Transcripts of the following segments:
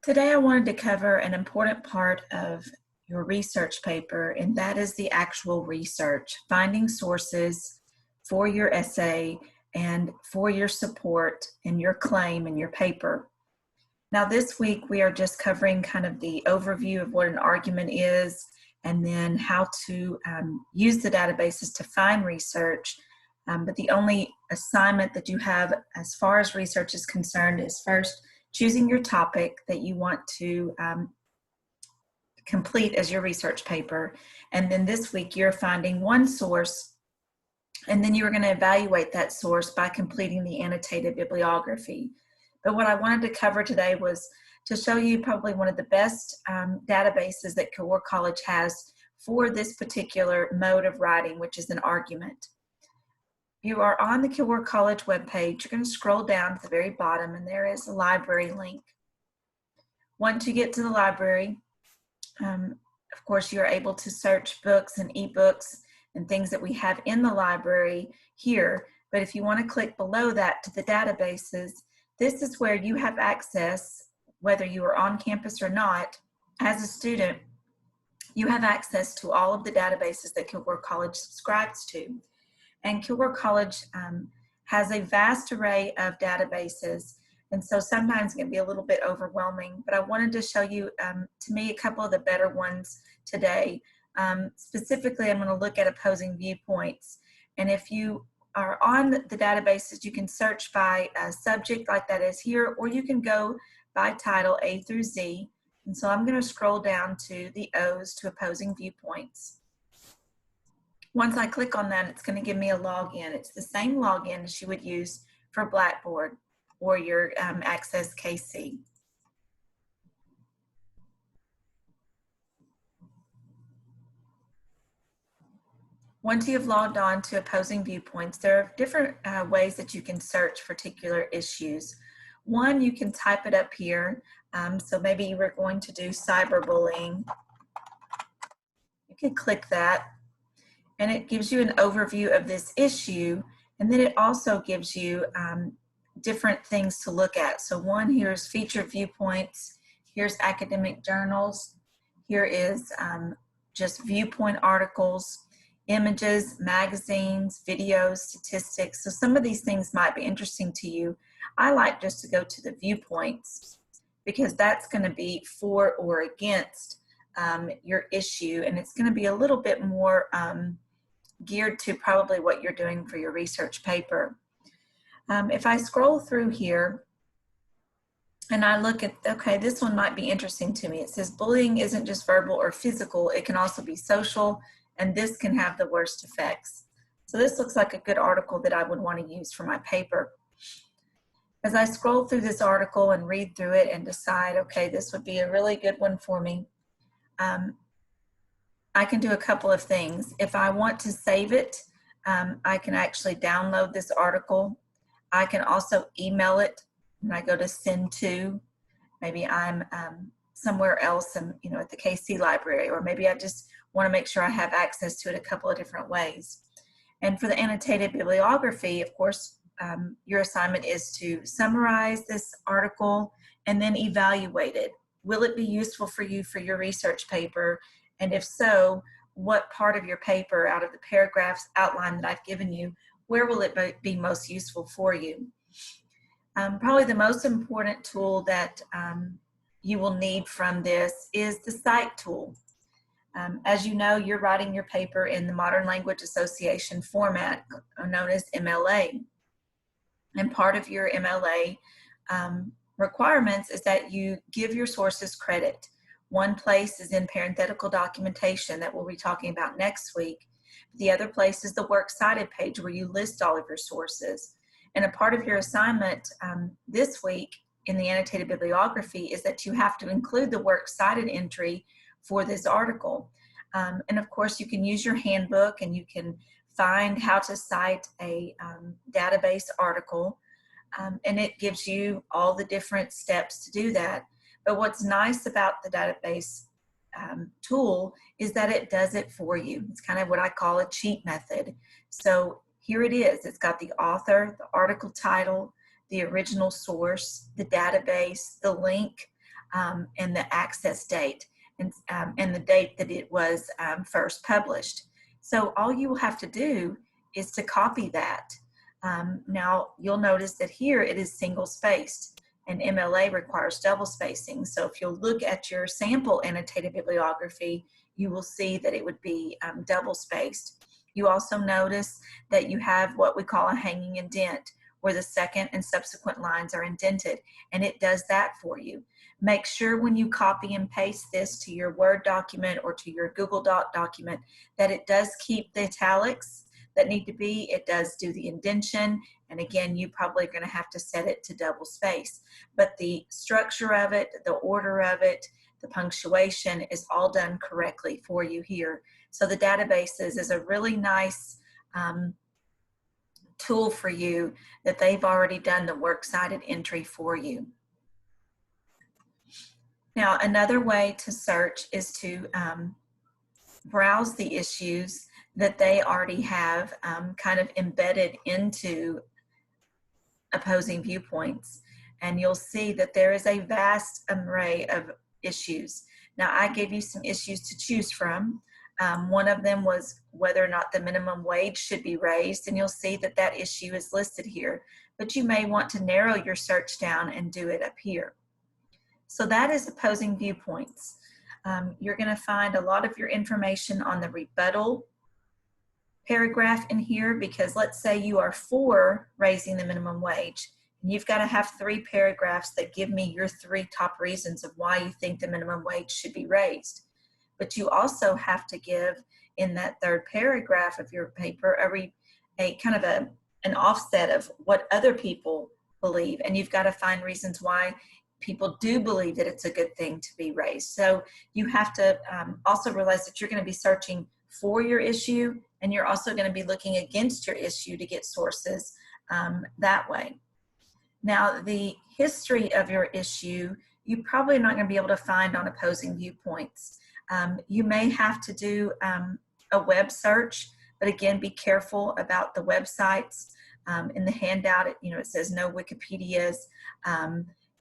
Today I wanted to cover an important part of your research paper, and that is the actual research, finding sources for your essay and for your support and your claim in your paper. Now this week we are just covering kind of the overview of what an argument is and then how to use the databases to find research. But the only assignment that you have as far as research is concerned is first choosing your topic that you want to complete as your research paper. And then this week you're finding one source, and then you're going to evaluate that source by completing the annotated bibliography. But what I wanted to cover today was to show you probably one of the best databases that Kilgore College has for this particular mode of writing, which is an argument. You are on the Kilgore College webpage. You're going to scroll down to the very bottom, and there is a library link. Once you get to the library, of course, you're able to search books and ebooks and things that we have in the library here. But if you want to click below that to the databases, this is where you have access, whether you are on campus or not. As a student, you have access to all of the databases that Kilgore College subscribes to. And Kilgore College has a vast array of databases, and so sometimes it can be a little bit overwhelming, but I wanted to show you, to me, a couple of the better ones today. Specifically, I'm going to look at opposing viewpoints, and if you are on the databases, you can search by a subject like that is here, or you can go by title A through Z, and so I'm going to scroll down to the O's, to opposing viewpoints. Once I click on that, it's going to give me a login. It's the same login as you would use for Blackboard or your Access KC. Once you have logged on to opposing viewpoints, there are different ways that you can search for particular issues. One, you can type it up here. So maybe you were going to do cyberbullying. You can click that, and it gives you an overview of this issue, and then it also gives you different things to look at. So one, here's featured viewpoints, here's academic journals, here is just viewpoint articles, images, magazines, videos, statistics. So some of these things might be interesting to you. I like just to go to the viewpoints because that's going to be for or against your issue, and it's going to be a little bit more geared to probably what you're doing for your research paper. If I scroll through here and I look at, okay, this one might be interesting to me. It says bullying isn't just verbal or physical, it can also be social, and this can have the worst effects. So this looks like a good article that I would want to use for my paper. As I scroll through this article and read through it and decide, okay, this would be a really good one for me, I can do a couple of things. If I want to save it, I can actually download this article. I can also email it when I go to send to. Maybe I'm somewhere else and, at the KC library, or maybe I just want to make sure I have access to it a couple of different ways. And for the annotated bibliography, of course, your assignment is to summarize this article and then evaluate it. Will it be useful for you for your research paper? And if so, what part of your paper out of the paragraphs outline that I've given you, where will it be most useful for you? Probably the most important tool that you will need from this is the Cite tool. As you know, you're writing your paper in the Modern Language Association format, known as MLA. And part of your MLA requirements is that you give your sources credit. One place is in parenthetical documentation that we'll be talking about next week. The other place is the works cited page where you list all of your sources. And a part of your assignment this week in the annotated bibliography is that you have to include the works cited entry for this article. And of course, you can use your handbook and you can find how to cite a database article, and it gives you all the different steps to do that. But what's nice about the database tool is that it does it for you. It's kind of what I call a cheat method. So here it is. It's got the author, the article title, the original source, the database, the link. and the access date and the date that it was first published. So all you will have to do is to copy that. Now you'll notice that here it is single spaced, and MLA requires double spacing. So if you'll look at your sample annotated bibliography, you will see that it would be double spaced. You also notice that you have what we call a hanging indent, where the second and subsequent lines are indented, and it does that for you. Make sure when you copy and paste this to your Word document or to your Google Doc document that it does keep the italics that need to be. It does do the indentation, and again, you probably are going to have to set it to double space. But the structure of it, the order of it, the punctuation is all done correctly for you here. So the databases is a really nice tool for you that they've already done the works cited entry for you. Now, another way to search is to browse the issues that they already have kind of embedded into opposing viewpoints. And you'll see that there is a vast array of issues. Now, I gave you some issues to choose from. One of them was whether or not the minimum wage should be raised, and you'll see that that issue is listed here. But you may want to narrow your search down and do it up here. So that is opposing viewpoints. You're going to find a lot of your information on the rebuttal paragraph in here, because let's say you are for raising the minimum wage. And you've got to have 3 paragraphs that give me your 3 top reasons of why you think the minimum wage should be raised. But you also have to give in that 3rd paragraph of your paper a kind of an offset of what other people believe. And you've got to find reasons why people do believe that it's a good thing to be raised. So you have to also realize that you're going to be searching for your issue, and you're also going to be looking against your issue to get sources that way. Now, the history of your issue, you probably are not going to be able to find on opposing viewpoints. You may have to do a web search, but again, be careful about the websites. In the handout, it says no Wikipedias.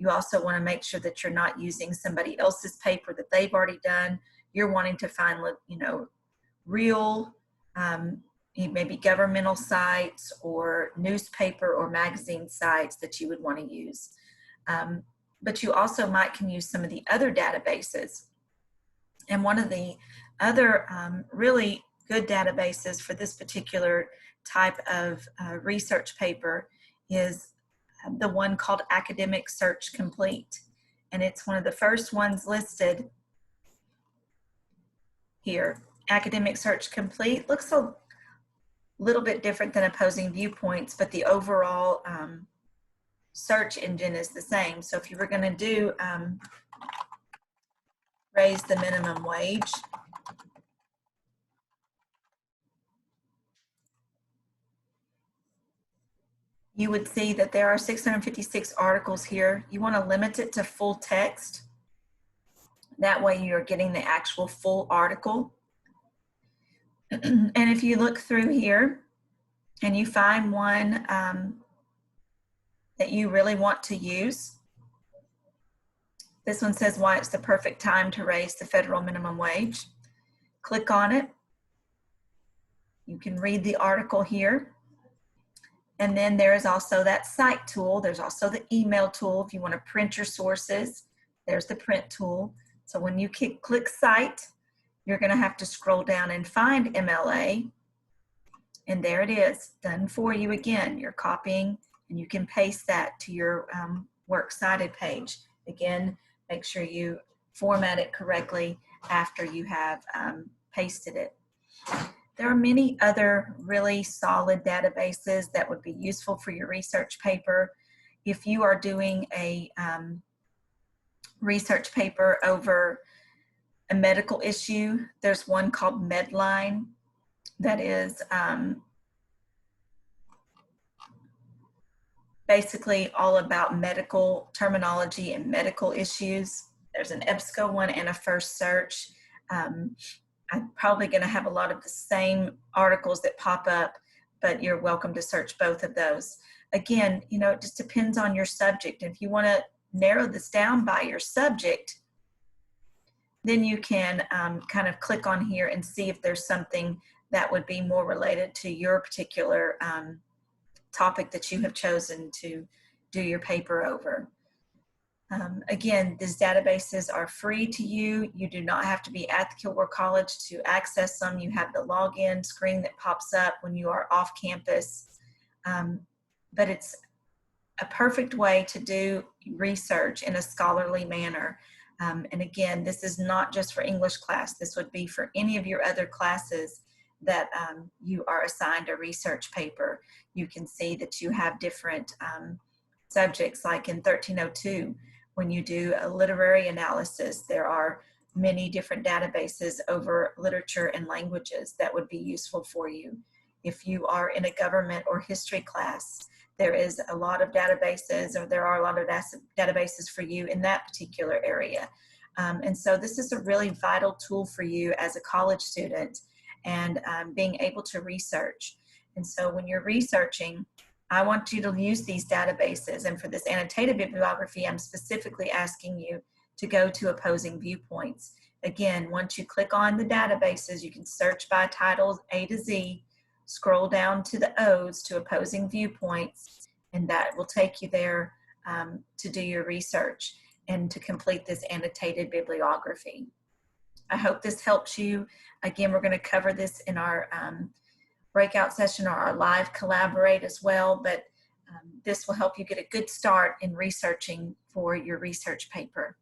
You also want to make sure that you're not using somebody else's paper that they've already done. You're wanting to find, real, maybe governmental sites or newspaper or magazine sites that you would want to use. But you also can use some of the other databases. And one of the other really good databases for this particular type of research paper is the one called Academic Search Complete. And it's one of the first ones listed here. Academic Search Complete looks a little bit different than opposing viewpoints, but the overall search engine is the same. So if you were going to do raise the minimum wage, you would see that there are 656 articles here. You want to limit it to full text. That way you're getting the actual full article. And if you look through here and you find one that you really want to use, this one says why it's the perfect time to raise the federal minimum wage. Click on it. You can read the article here. And then there is also that cite tool. There's also the email tool. If you want to print your sources, there's the print tool. So when you click cite, you're going to have to scroll down and find MLA. And there it is, done for you again. You're copying, and you can paste that to your works cited page. Again, make sure you format it correctly after you have pasted it. There are many other really solid databases that would be useful for your research paper. If you are doing a research paper over a medical issue, there's one called Medline that is basically all about medical terminology and medical issues. There's an EBSCO one and a First Search. I'm probably going to have a lot of the same articles that pop up, but you're welcome to search both of those. Again, it just depends on your subject. If you want to narrow this down by your subject, then you can kind of click on here and see if there's something that would be more related to your particular topic that you have chosen to do your paper over. Again, these databases are free to you. You do not have to be at the Kilgore College to access them. You have the login screen that pops up when you are off campus. But it's a perfect way to do research in a scholarly manner. And again, this is not just for English class. This would be for any of your other classes that you are assigned a research paper. You can see that you have different subjects, like in 1302, when you do a literary analysis, there are many different databases over literature and languages that would be useful for you. If you are in a government or history class, there is a lot of databases, or there are a lot of databases for you in that particular area. And so this is a really vital tool for you as a college student, and being able to research. And so when you're researching, I want you to use these databases. And for this annotated bibliography, I'm specifically asking you to go to opposing viewpoints. Again, once you click on the databases, you can search by titles A to Z, scroll down to the O's to opposing viewpoints, and that will take you there to do your research and to complete this annotated bibliography. I hope this helps you. Again, we're going to cover this in our breakout session or our live Collaborate as well, but this will help you get a good start in researching for your research paper.